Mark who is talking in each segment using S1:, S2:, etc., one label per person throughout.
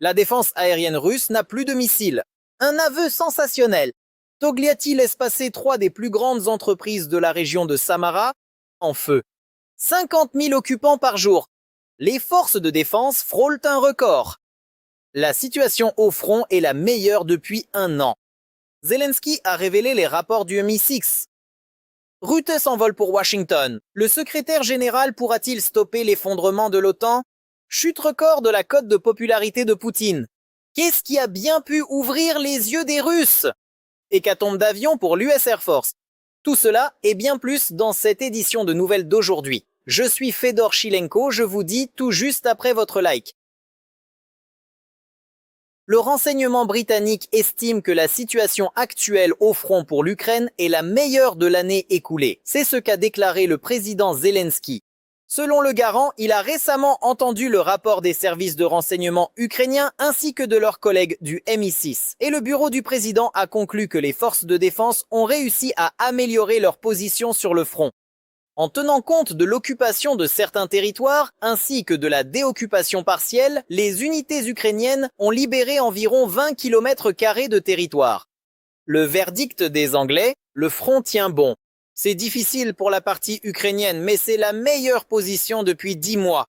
S1: La défense aérienne russe n'a plus de missiles. Un aveu sensationnel. Togliatti laisse passer 3 des plus grandes entreprises de la région de Samara en feu. 50 000 occupants par jour. Les forces de défense frôlent un record. La situation au front est la meilleure depuis un an. Zelensky a révélé les rapports du MI6. Rutte s'envole pour Washington. Le secrétaire général pourra-t-il stopper l'effondrement de l'OTAN? Chute record de la cote de popularité de Poutine. Qu'est-ce qui a bien pu ouvrir les yeux des Russes? Hécatombe d'avion pour l'US Air Force. Tout cela et bien plus dans cette édition de Nouvelles d'aujourd'hui. Je suis Fedor Chilenko, je vous dis tout juste après votre like. Le renseignement britannique estime que la situation actuelle au front pour l'Ukraine est la meilleure de l'année écoulée. C'est ce qu'a déclaré le président Zelensky. Selon le garant, il a récemment entendu le rapport des services de renseignement ukrainiens ainsi que de leurs collègues du MI6. Et le bureau du président a conclu que les forces de défense ont réussi à améliorer leur position sur le front. En tenant compte de l'occupation de certains territoires ainsi que de la déoccupation partielle, les unités ukrainiennes ont libéré environ 20 km² de territoire. Le verdict des Anglais, le front tient bon. C'est difficile pour la partie ukrainienne, mais c'est la meilleure position depuis 10 mois.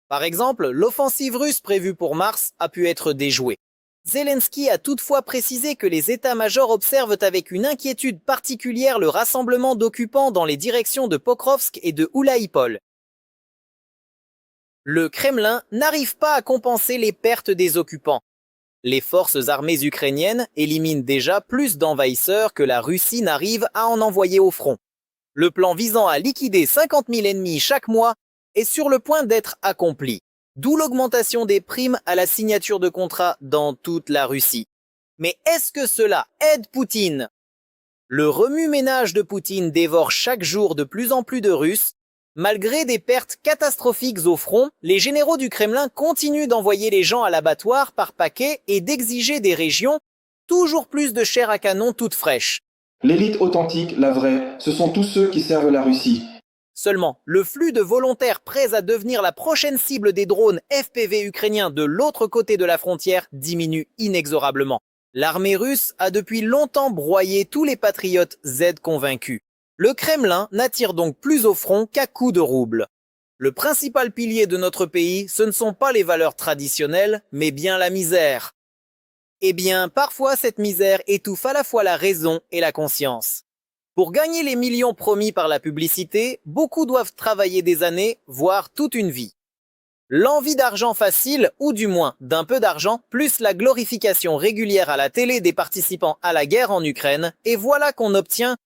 S1: Par exemple, l'offensive russe prévue pour mars a pu être déjouée. Zelensky a toutefois précisé que les états-majors observent avec une inquiétude particulière le rassemblement d'occupants dans les directions de Pokrovsk et de Oulaïpol. Le Kremlin n'arrive pas à compenser les pertes des occupants. Les forces armées ukrainiennes éliminent déjà plus d'envahisseurs que la Russie n'arrive à en envoyer au front. Le plan visant à liquider 50 000 ennemis chaque mois est sur le point d'être accompli. D'où l'augmentation des primes à la signature de contrats dans toute la Russie. Mais est-ce que cela aide Poutine? Le remue-ménage de Poutine dévore chaque jour de plus en plus de Russes. Malgré des pertes catastrophiques au front, les généraux du Kremlin continuent d'envoyer les gens à l'abattoir par paquets et d'exiger des régions toujours plus de chair à canon toute fraîche.
S2: L'élite authentique, la vraie, ce sont tous ceux qui servent la Russie.
S1: Seulement, le flux de volontaires prêts à devenir la prochaine cible des drones FPV ukrainiens de l'autre côté de la frontière diminue inexorablement. L'armée russe a depuis longtemps broyé tous les patriotes Z convaincus. Le Kremlin n'attire donc plus au front qu'à coups de rouble. Le principal pilier de notre pays, ce ne sont pas les valeurs traditionnelles, mais bien la misère. Eh bien, parfois cette misère étouffe à la fois la raison et la conscience. Pour gagner les millions promis par la publicité, beaucoup doivent travailler des années, voire toute une vie. L'envie d'argent facile, ou du moins d'un peu d'argent, plus la glorification régulière à la télé des participants à la guerre en Ukraine, et voilà qu'on obtient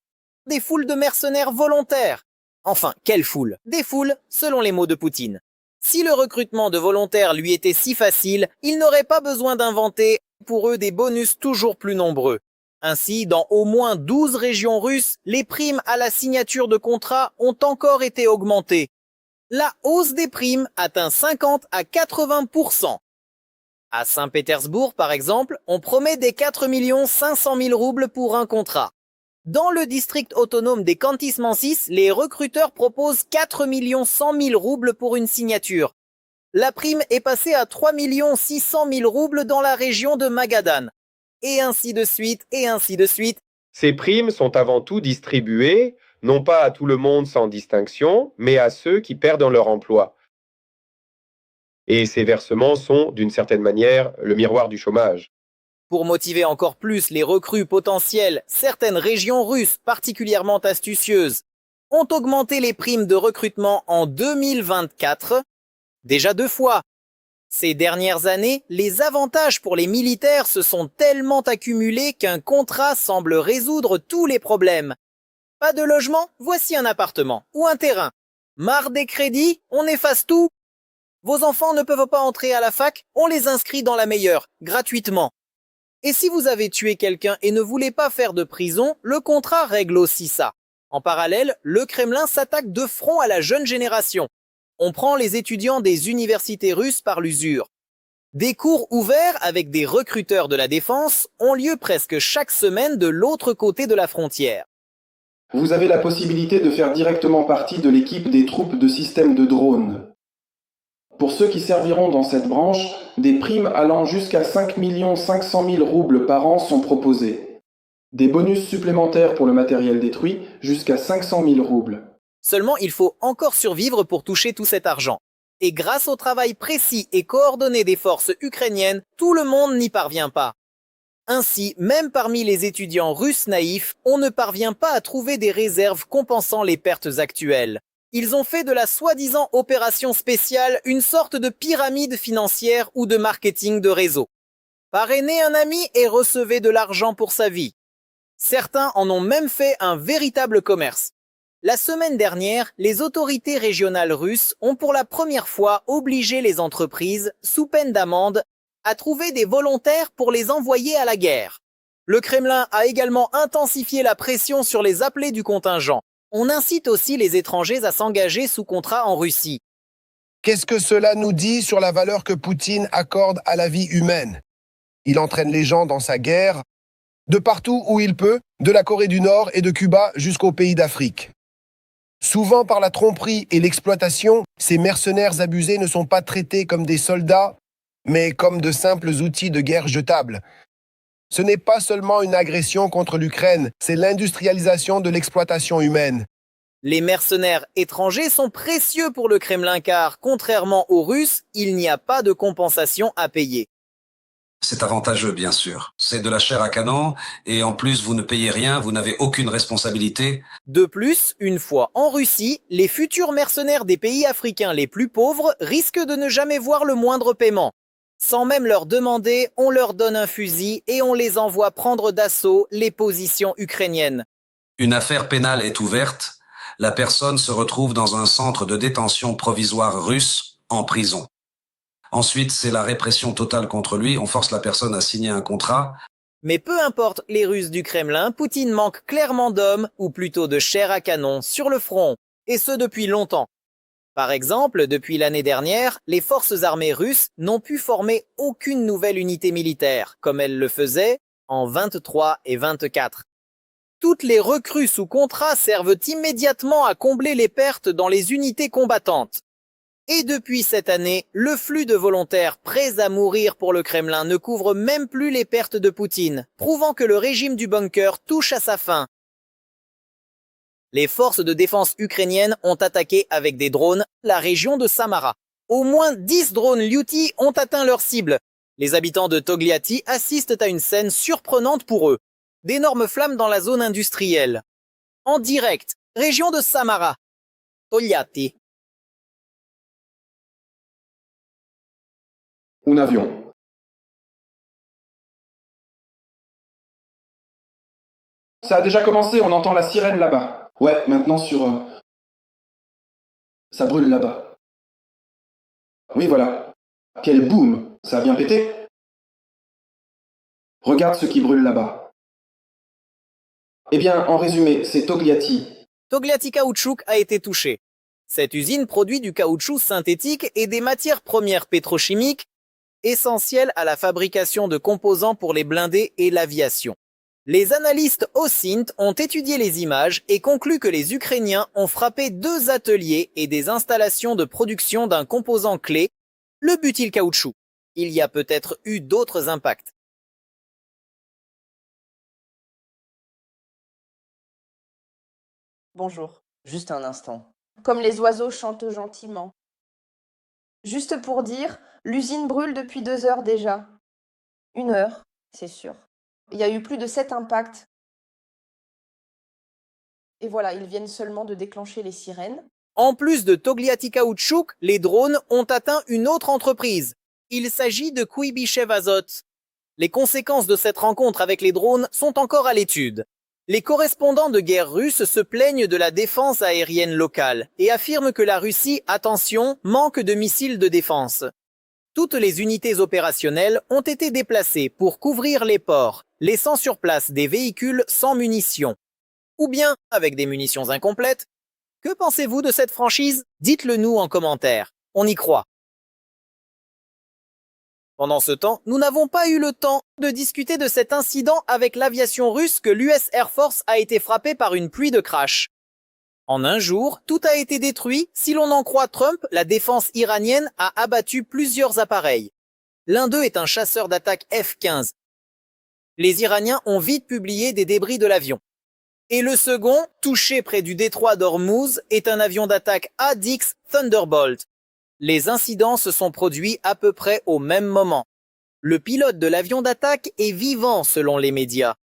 S1: des foules de mercenaires volontaires. Enfin, quelle foule? Des foules, selon les mots de Poutine. Si le recrutement de volontaires lui était si facile, il n'aurait pas besoin d'inventer pour eux des bonus toujours plus nombreux. Ainsi, dans au moins 12 régions russes, les primes à la signature de contrats ont encore été augmentées. La hausse des primes atteint 50 à 80%. À Saint-Pétersbourg, par exemple, on promet des 4 500 000 roubles pour un contrat. Dans le district autonome des Khantys-Mansis, les recruteurs proposent 4 100 000 roubles pour une signature. La prime est passée à 3 600 000 roubles dans la région de Magadan. Et ainsi de suite, et ainsi de suite.
S3: Ces primes sont avant tout distribuées, non pas à tout le monde sans distinction, mais à ceux qui perdent leur emploi. Et ces versements sont, d'une certaine manière, le miroir du chômage.
S1: Pour motiver encore plus les recrues potentielles, certaines régions russes particulièrement astucieuses ont augmenté les primes de recrutement en 2024, déjà 2 fois. Ces dernières années, les avantages pour les militaires se sont tellement accumulés qu'un contrat semble résoudre tous les problèmes. Pas de logement? Voici un appartement ou un terrain. Marre des crédits? On efface tout. Vos enfants ne peuvent pas entrer à la fac? On les inscrit dans la meilleure, gratuitement. Et si vous avez tué quelqu'un et ne voulez pas faire de prison, le contrat règle aussi ça. En parallèle, le Kremlin s'attaque de front à la jeune génération. On prend les étudiants des universités russes par l'usure. Des cours ouverts avec des recruteurs de la défense ont lieu presque chaque semaine de l'autre côté de la frontière.
S2: Vous avez la possibilité de faire directement partie de l'équipe des troupes de système de drones. Pour ceux qui serviront dans cette branche, des primes allant jusqu'à 5 500 000 roubles par an sont proposées. Des bonus supplémentaires pour le matériel détruit, jusqu'à 500 000 roubles.
S1: Seulement, il faut encore survivre pour toucher tout cet argent. Et grâce au travail précis et coordonné des forces ukrainiennes, tout le monde n'y parvient pas. Ainsi, même parmi les étudiants russes naïfs, on ne parvient pas à trouver des réserves compensant les pertes actuelles. Ils ont fait de la soi-disant opération spéciale une sorte de pyramide financière ou de marketing de réseau. Parrainez un ami et recevez de l'argent pour sa vie. Certains en ont même fait un véritable commerce. La semaine dernière, les autorités régionales russes ont pour la première fois obligé les entreprises, sous peine d'amende, à trouver des volontaires pour les envoyer à la guerre. Le Kremlin a également intensifié la pression sur les appelés du contingent. On incite aussi les étrangers à s'engager sous contrat en Russie.
S4: Qu'est-ce que cela nous dit sur la valeur que Poutine accorde à la vie humaine? Il entraîne les gens dans sa guerre, de partout où il peut, de la Corée du Nord et de Cuba jusqu'aux pays d'Afrique. Souvent par la tromperie et l'exploitation, ces mercenaires abusés ne sont pas traités comme des soldats, mais comme de simples outils de guerre jetables. Ce n'est pas seulement une agression contre l'Ukraine, c'est l'industrialisation de l'exploitation humaine.
S1: Les mercenaires étrangers sont précieux pour le Kremlin car, contrairement aux Russes, il n'y a pas de compensation à payer.
S5: C'est avantageux, bien sûr. C'est de la chair à canon, et en plus, vous ne payez rien, vous n'avez aucune responsabilité.
S1: De plus, une fois en Russie, les futurs mercenaires des pays africains les plus pauvres risquent de ne jamais voir le moindre paiement. Sans même leur demander, on leur donne un fusil et on les envoie prendre d'assaut les positions ukrainiennes.
S5: Une affaire pénale est ouverte, la personne se retrouve dans un centre de détention provisoire russe, en prison. Ensuite, c'est la répression totale contre lui, on force la personne à signer un contrat.
S1: Mais peu importe les Russes du Kremlin, Poutine manque clairement d'hommes, ou plutôt de chair à canon, sur le front, et ce depuis longtemps. Par exemple, depuis l'année dernière, les forces armées russes n'ont pu former aucune nouvelle unité militaire, comme elles le faisaient en 23 et 24. Toutes les recrues sous contrat servent immédiatement à combler les pertes dans les unités combattantes. Et depuis cette année, le flux de volontaires prêts à mourir pour le Kremlin ne couvre même plus les pertes de Poutine, prouvant que le régime du bunker touche à sa fin. Les forces de défense ukrainiennes ont attaqué avec des drones la région de Samara. Au moins 10 drones Lyuti ont atteint leur cible. Les habitants de Togliatti assistent à une scène surprenante pour eux. D'énormes flammes dans la zone industrielle. En direct, région de Samara. Togliatti.
S2: Un avion. Ça a déjà commencé, on entend la sirène là-bas. Ouais, maintenant sur... Ça brûle là-bas. Oui, voilà. Quel boom! Ça a bien pété. Regarde ce qui brûle là-bas. Eh bien, en résumé, c'est Togliatti.
S1: Togliatti Caoutchouc a été touché. Cette usine produit du caoutchouc synthétique et des matières premières pétrochimiques essentielles à la fabrication de composants pour les blindés et l'aviation. Les analystes OSINT ont étudié les images et conclu que les Ukrainiens ont frappé 2 ateliers et des installations de production d'un composant clé, le butylcaoutchouc. Il y a peut-être eu d'autres impacts.
S6: Bonjour, juste un instant. Comme les oiseaux chantent gentiment. Juste pour dire, l'usine brûle depuis 2 heures déjà. 1 heure, c'est sûr. Il y a eu plus de 7 impacts. Et voilà, ils viennent seulement de déclencher les sirènes.
S1: En plus de Togliatti Caoutchouc, les drones ont atteint une autre entreprise. Il s'agit de Kuibyshev Azot. Les conséquences de cette rencontre avec les drones sont encore à l'étude. Les correspondants de guerre russes se plaignent de la défense aérienne locale et affirment que la Russie, attention, manque de missiles de défense. Toutes les unités opérationnelles ont été déplacées pour couvrir les ports, laissant sur place des véhicules sans munitions. Ou bien avec des munitions incomplètes. Que pensez-vous de cette franchise? Dites-le nous en commentaire. On y croit. Pendant ce temps, nous n'avons pas eu le temps de discuter de cet incident avec l'aviation russe que l'US Air Force a été frappée par une pluie de crash. En un jour, tout a été détruit. Si l'on en croit Trump, la défense iranienne a abattu plusieurs appareils. L'un d'eux est un chasseur d'attaque F-15. Les Iraniens ont vite publié des débris de l'avion. Et le second, touché près du détroit d'Ormuz, est un avion d'attaque ADIX Thunderbolt. Les incidents se sont produits à peu près au même moment. Le pilote de l'avion d'attaque est vivant selon les médias.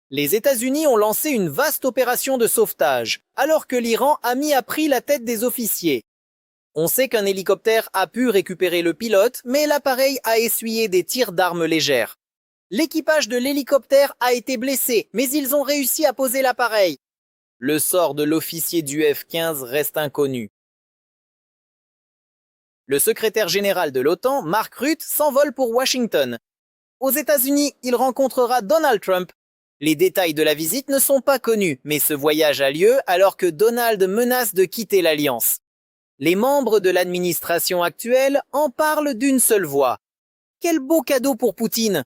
S1: Les États-Unis ont lancé une vaste opération de sauvetage, alors que l'Iran a mis à prix la tête des officiers. On sait qu'un hélicoptère a pu récupérer le pilote, mais l'appareil a essuyé des tirs d'armes légères. L'équipage de l'hélicoptère a été blessé, mais ils ont réussi à poser l'appareil. Le sort de l'officier du F-15 reste inconnu. Le secrétaire général de l'OTAN, Mark Rutte, s'envole pour Washington. Aux États-Unis, il rencontrera Donald Trump. Les détails de la visite ne sont pas connus, mais ce voyage a lieu alors que Donald menace de quitter l'Alliance. Les membres de l'administration actuelle en parlent d'une seule voix. Quel beau cadeau pour Poutine!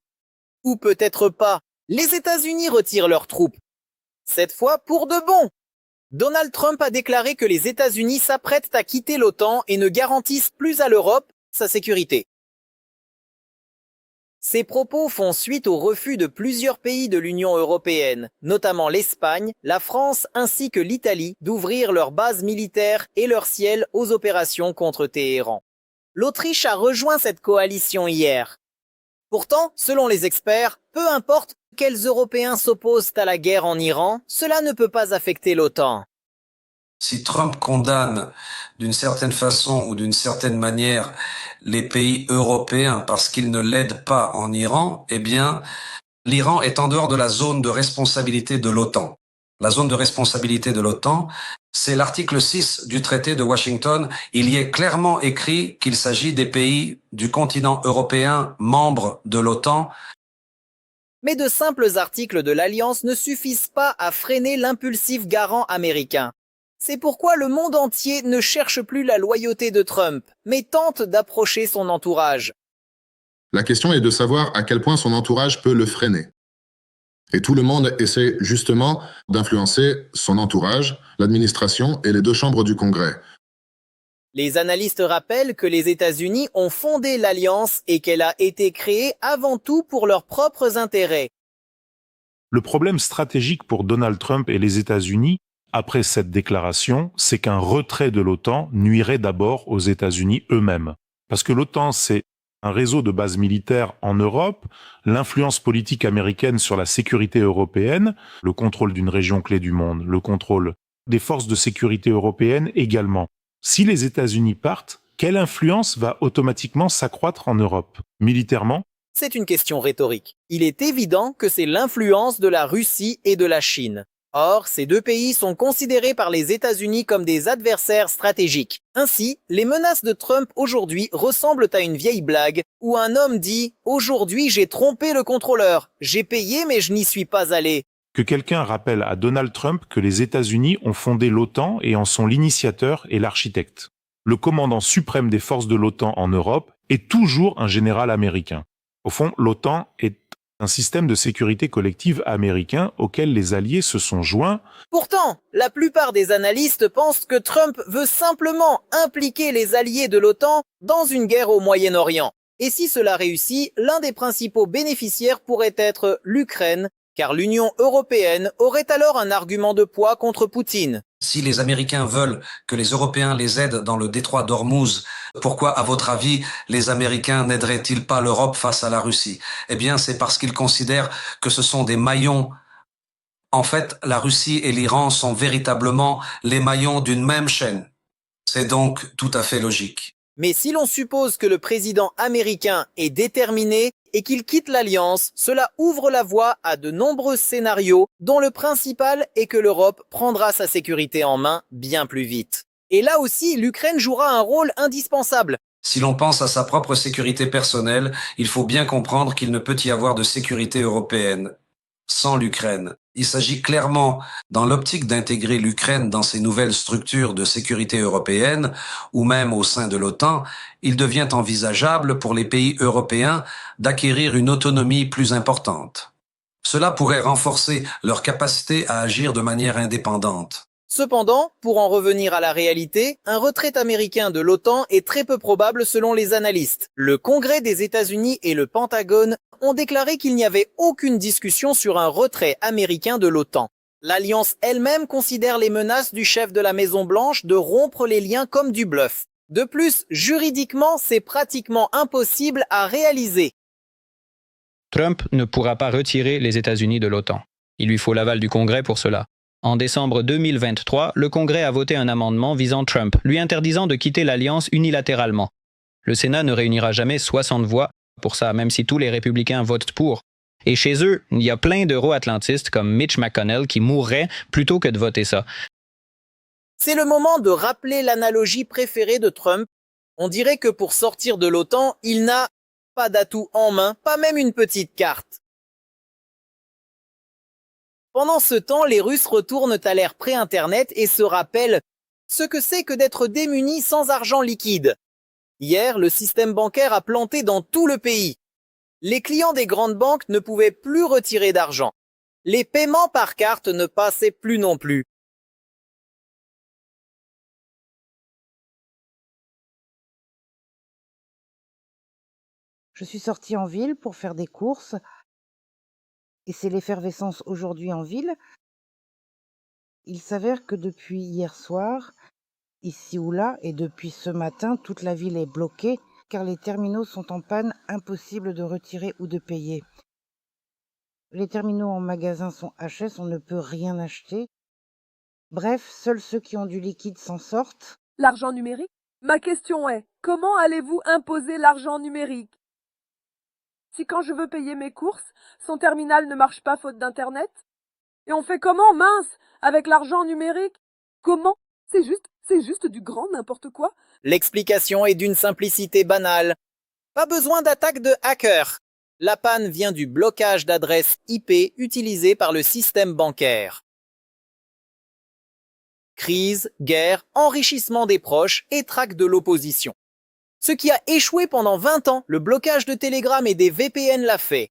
S1: Ou peut-être pas, les États-Unis retirent leurs troupes. Cette fois pour de bon. Donald Trump a déclaré que les États-Unis s'apprêtent à quitter l'OTAN et ne garantissent plus à l'Europe sa sécurité. Ces propos font suite au refus de plusieurs pays de l'Union européenne, notamment l'Espagne, la France ainsi que l'Italie, d'ouvrir leurs bases militaires et leur ciel aux opérations contre Téhéran. L'Autriche a rejoint cette coalition hier. Pourtant, selon les experts, peu importe quels Européens s'opposent à la guerre en Iran, cela ne peut pas affecter l'OTAN.
S5: Si Trump condamne d'une certaine façon ou d'une certaine manière les pays européens parce qu'ils ne l'aident pas en Iran, eh bien, l'Iran est en dehors de la zone de responsabilité de l'OTAN. La zone de responsabilité de l'OTAN, c'est l'article 6 du traité de Washington. Il y est clairement écrit qu'il s'agit des pays du continent européen membres de l'OTAN.
S1: Mais de simples articles de l'Alliance ne suffisent pas à freiner l'impulsif garant américain. C'est pourquoi le monde entier ne cherche plus la loyauté de Trump, mais tente d'approcher son entourage.
S7: La question est de savoir à quel point son entourage peut le freiner. Et tout le monde essaie justement d'influencer son entourage, l'administration et les deux chambres du Congrès.
S1: Les analystes rappellent que les États-Unis ont fondé l'Alliance et qu'elle a été créée avant tout pour leurs propres intérêts.
S8: Le problème stratégique pour Donald Trump et les États-Unis, après cette déclaration, c'est qu'un retrait de l'OTAN nuirait d'abord aux États-Unis eux-mêmes. Parce que l'OTAN, c'est un réseau de bases militaires en Europe, l'influence politique américaine sur la sécurité européenne, le contrôle d'une région clé du monde, le contrôle des forces de sécurité européennes également. Si les États-Unis partent, quelle influence va automatiquement s'accroître en Europe? Militairement?
S1: C'est une question rhétorique. Il est évident que c'est l'influence de la Russie et de la Chine. Or, ces deux pays sont considérés par les États-Unis comme des adversaires stratégiques. Ainsi, les menaces de Trump aujourd'hui ressemblent à une vieille blague où un homme dit « Aujourd'hui, j'ai trompé le contrôleur. J'ai payé, mais je n'y suis pas allé. »
S8: Que quelqu'un rappelle à Donald Trump que les États-Unis ont fondé l'OTAN et en sont l'initiateur et l'architecte. Le commandant suprême des forces de l'OTAN en Europe est toujours un général américain. Au fond, l'OTAN est un système de sécurité collective américain auquel les alliés se sont joints.
S1: Pourtant, la plupart des analystes pensent que Trump veut simplement impliquer les alliés de l'OTAN dans une guerre au Moyen-Orient. Et si cela réussit, l'un des principaux bénéficiaires pourrait être l'Ukraine, car l'Union européenne aurait alors un argument de poids contre Poutine.
S5: Si les Américains veulent que les Européens les aident dans le détroit d'Ormuz, pourquoi, à votre avis, les Américains n'aideraient-ils pas l'Europe face à la Russie? Eh bien, c'est parce qu'ils considèrent que ce sont des maillons. En fait, la Russie et l'Iran sont véritablement les maillons d'une même chaîne. C'est donc tout à fait logique.
S1: Mais si l'on suppose que le président américain est déterminé et qu'il quitte l'Alliance, cela ouvre la voie à de nombreux scénarios dont le principal est que l'Europe prendra sa sécurité en main bien plus vite. Et là aussi, l'Ukraine jouera un rôle indispensable.
S5: Si l'on pense à sa propre sécurité personnelle, il faut bien comprendre qu'il ne peut y avoir de sécurité européenne sans l'Ukraine. Il s'agit clairement, dans l'optique d'intégrer l'Ukraine dans ces nouvelles structures de sécurité européenne, ou même au sein de l'OTAN, il devient envisageable pour les pays européens d'acquérir une autonomie plus importante. Cela pourrait renforcer leur capacité à agir de manière indépendante.
S1: Cependant, pour en revenir à la réalité, un retrait américain de l'OTAN est très peu probable selon les analystes. Le Congrès des États-Unis et le Pentagone ont déclaré qu'il n'y avait aucune discussion sur un retrait américain de l'OTAN. L'Alliance elle-même considère les menaces du chef de la Maison-Blanche de rompre les liens comme du bluff. De plus, juridiquement, c'est pratiquement impossible à réaliser.
S9: Trump ne pourra pas retirer les États-Unis de l'OTAN. Il lui faut l'aval du Congrès pour cela. En décembre 2023, le Congrès a voté un amendement visant Trump, lui interdisant de quitter l'Alliance unilatéralement. Le Sénat ne réunira jamais 60 voix pour ça, même si tous les républicains votent pour. Et chez eux, il y a plein d'euro-atlantistes comme Mitch McConnell qui mourraient plutôt que de voter ça.
S1: C'est le moment de rappeler l'analogie préférée de Trump. On dirait que pour sortir de l'OTAN, il n'a pas d'atout en main, pas même une petite carte. Pendant ce temps, les Russes retournent à l'ère pré-Internet et se rappellent ce que c'est que d'être démunis sans argent liquide. Hier, le système bancaire a planté dans tout le pays. Les clients des grandes banques ne pouvaient plus retirer d'argent. Les paiements par carte ne passaient plus non plus.
S10: Je suis sortie en ville pour faire des courses. Et c'est l'effervescence aujourd'hui en ville. Il s'avère que depuis hier soir, ici ou là, et depuis ce matin, toute la ville est bloquée car les terminaux sont en panne, impossible de retirer ou de payer. Les terminaux en magasin sont HS, on ne peut rien acheter. Bref, seuls ceux qui ont du liquide s'en sortent.
S11: L'argent numérique? Ma question est, comment allez-vous imposer l'argent numérique? Si quand je veux payer mes courses, son terminal ne marche pas faute d'internet? Et on fait comment, mince, avec l'argent numérique? Comment? C'est juste du grand n'importe quoi.
S1: L'explication est d'une simplicité banale. Pas besoin d'attaque de hackers. La panne vient du blocage d'adresses IP utilisées par le système bancaire. Crise, guerre, enrichissement des proches et traque de l'opposition. Ce qui a échoué pendant 20 ans, le blocage de Telegram et des VPN l'a fait.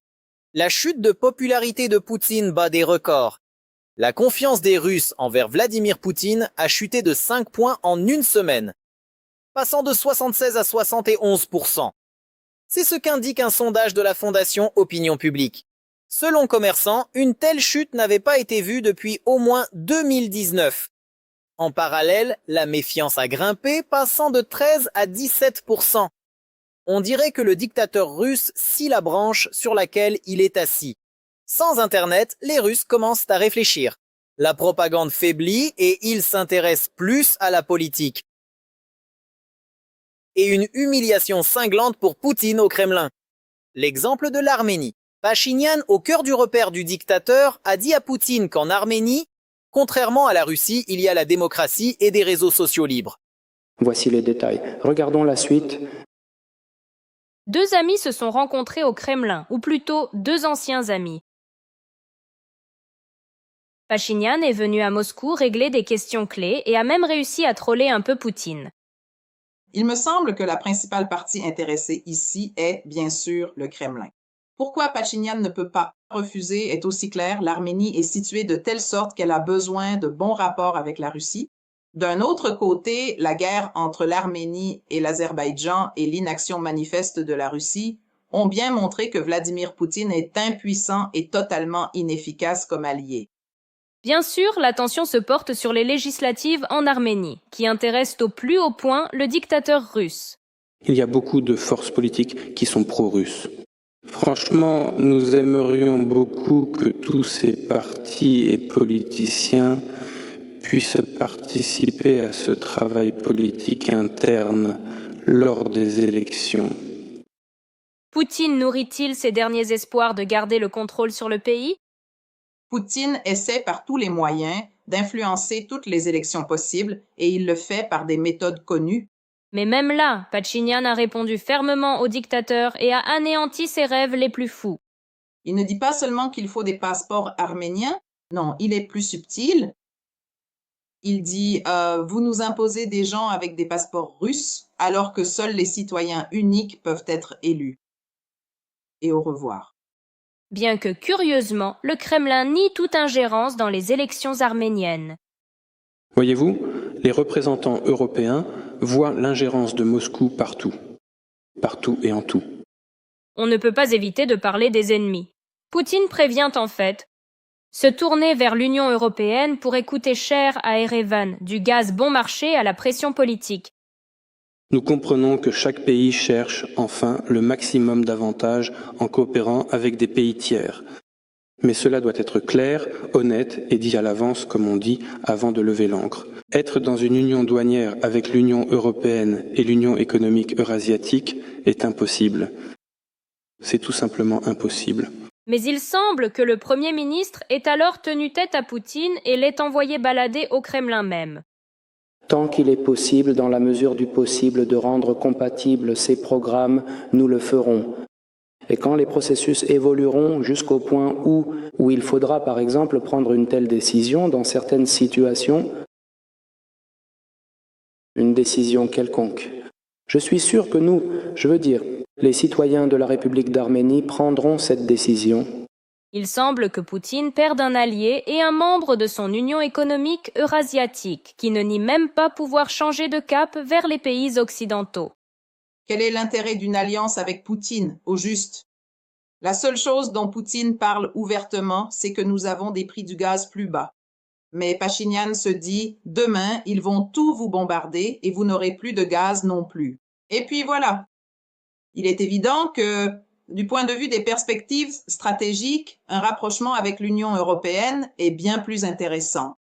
S1: La chute de popularité de Poutine bat des records. La confiance des Russes envers Vladimir Poutine a chuté de 5 points en une semaine, passant de 76 à 71%. C'est ce qu'indique un sondage de la Fondation Opinion Publique. Selon Commerçant, une telle chute n'avait pas été vue depuis au moins 2019. En parallèle, la méfiance a grimpé, passant de 13 à 17%. On dirait que le dictateur russe scie la branche sur laquelle il est assis. Sans Internet, les Russes commencent à réfléchir. La propagande faiblit et ils s'intéressent plus à la politique. Et une humiliation cinglante pour Poutine au Kremlin. L'exemple de l'Arménie. Pachinian, au cœur du repère du dictateur, a dit à Poutine qu'en Arménie, contrairement à la Russie, il y a la démocratie et des réseaux sociaux libres.
S12: Voici les détails. Regardons la suite.
S13: Deux amis se sont rencontrés au Kremlin, ou plutôt deux anciens amis. Pachinian est venu à Moscou régler des questions clés et a même réussi à troller un peu Poutine.
S14: Il me semble que la principale partie intéressée ici est, bien sûr, le Kremlin. Pourquoi Pachinian ne peut pas refuser est aussi clair, l'Arménie est située de telle sorte qu'elle a besoin de bons rapports avec la Russie. D'un autre côté, la guerre entre l'Arménie et l'Azerbaïdjan et l'inaction manifeste de la Russie ont bien montré que Vladimir Poutine est impuissant et totalement inefficace comme allié.
S13: Bien sûr, l'attention se porte sur les législatives en Arménie, qui intéressent au plus haut point le dictateur russe.
S12: Il y a beaucoup de forces politiques qui sont pro-russes. Franchement, nous aimerions beaucoup que tous ces partis et politiciens puissent participer à ce travail politique interne lors des élections.
S13: Poutine nourrit-il ses derniers espoirs de garder le contrôle sur le pays?
S14: Poutine essaie par tous les moyens d'influencer toutes les élections possibles et il le fait par des méthodes connues.
S13: Mais même là, Pachinian a répondu fermement au dictateur et a anéanti ses rêves les plus fous.
S14: Il ne dit pas seulement qu'il faut des passeports arméniens, non, il est plus subtil. Il dit vous nous imposez des gens avec des passeports russes alors que seuls les citoyens uniques peuvent être élus. Et au revoir.
S13: Bien que curieusement, le Kremlin nie toute ingérence dans les élections arméniennes.
S12: Voyez-vous, les représentants européens voient l'ingérence de Moscou partout. Partout et en tout.
S13: On ne peut pas éviter de parler des ennemis. Poutine prévient en fait. Se tourner vers l'Union européenne pourrait coûter cher à Erevan, du gaz bon marché à la pression politique.
S12: Nous comprenons que chaque pays cherche enfin le maximum d'avantages en coopérant avec des pays tiers. Mais cela doit être clair, honnête et dit à l'avance, comme on dit, avant de lever l'ancre. Être dans une union douanière avec l'Union européenne et l'Union économique eurasiatique est impossible. C'est tout simplement impossible.
S13: Mais il semble que le Premier ministre ait alors tenu tête à Poutine et l'ait envoyé balader au Kremlin même.
S15: Tant qu'il est possible, dans la mesure du possible, de rendre compatibles ces programmes, nous le ferons. Et quand les processus évolueront jusqu'au point où il faudra, par exemple, prendre une telle décision dans certaines situations, une décision quelconque, je suis sûr que nous, les citoyens de la République d'Arménie prendront cette décision.
S13: Il semble que Poutine perde un allié et un membre de son union économique eurasiatique, qui ne nie même pas pouvoir changer de cap vers les pays occidentaux.
S14: Quel est l'intérêt d'une alliance avec Poutine, au juste? La seule chose dont Poutine parle ouvertement, c'est que nous avons des prix du gaz plus bas. Mais Pachinian se dit, demain, ils vont tout vous bombarder et vous n'aurez plus de gaz non plus. Et puis voilà. Il est évident que, du point de vue des perspectives stratégiques, un rapprochement avec l'Union européenne est bien plus intéressant.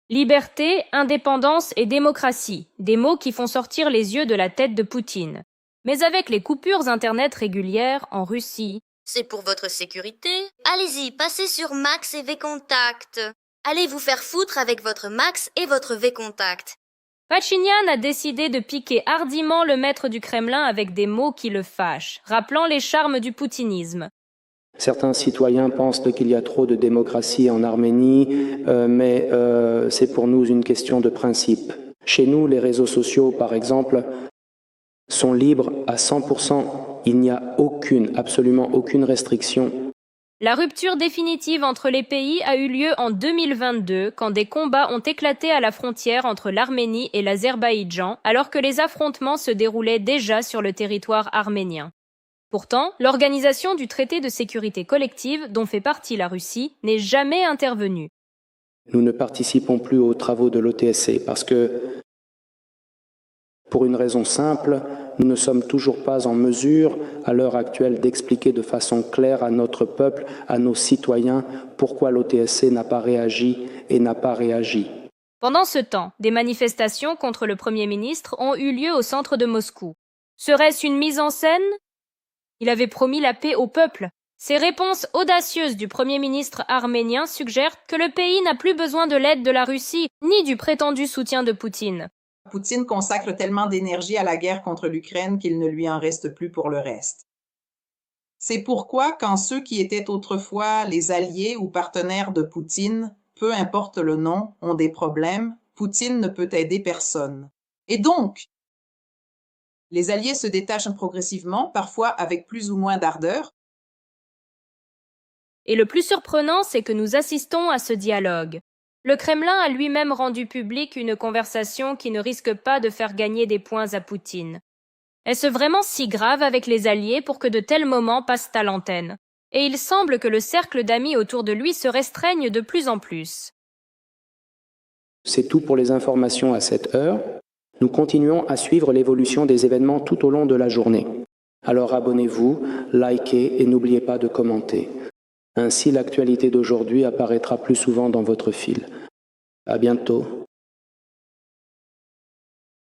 S13: Liberté, indépendance et démocratie, des mots qui font sortir les yeux de la tête de Poutine. Mais avec les coupures Internet régulières en Russie...
S16: C'est pour votre sécurité. Allez-y, passez sur Max et Vcontact. Allez vous faire foutre avec votre Max et votre Vcontact.
S13: Pachinian a décidé de piquer hardiment le maître du Kremlin avec des mots qui le fâchent, rappelant les charmes du poutinisme.
S15: Certains citoyens pensent qu'il y a trop de démocratie en Arménie, mais c'est pour nous une question de principe. Chez nous, les réseaux sociaux, par exemple, sont libres à 100%. Il n'y a absolument aucune restriction.
S13: La rupture définitive entre les pays a eu lieu en 2022, quand des combats ont éclaté à la frontière entre l'Arménie et l'Azerbaïdjan, alors que les affrontements se déroulaient déjà sur le territoire arménien. Pourtant, l'organisation du traité de sécurité collective, dont fait partie la Russie, n'est jamais intervenue.
S15: Nous ne participons plus aux travaux de l'OTSC parce que, pour une raison simple, nous ne sommes toujours pas en mesure, à l'heure actuelle, d'expliquer de façon claire à notre peuple, à nos citoyens, pourquoi l'OTSC n'a pas réagi et n'a pas réagi.
S13: Pendant ce temps, des manifestations contre le Premier ministre ont eu lieu au centre de Moscou. Serait-ce une mise en scène? Il avait promis la paix au peuple. Ces réponses audacieuses du Premier ministre arménien suggèrent que le pays n'a plus besoin de l'aide de la Russie, ni du prétendu soutien de Poutine.
S14: Poutine consacre tellement d'énergie à la guerre contre l'Ukraine qu'il ne lui en reste plus pour le reste. C'est pourquoi, quand ceux qui étaient autrefois les alliés ou partenaires de Poutine, peu importe le nom, ont des problèmes, Poutine ne peut aider personne. Et donc, les alliés se détachent progressivement, parfois avec plus ou moins d'ardeur.
S13: Et le plus surprenant, c'est que nous assistons à ce dialogue. Le Kremlin a lui-même rendu publique une conversation qui ne risque pas de faire gagner des points à Poutine. Est-ce vraiment si grave avec les alliés pour que de tels moments passent à l'antenne? Et il semble que le cercle d'amis autour de lui se restreigne de plus en plus.
S15: C'est tout pour les informations à cette heure. Nous continuons à suivre l'évolution des événements tout au long de la journée. Alors abonnez-vous, likez et n'oubliez pas de commenter. Ainsi, l'actualité d'aujourd'hui apparaîtra plus souvent dans votre fil. À bientôt.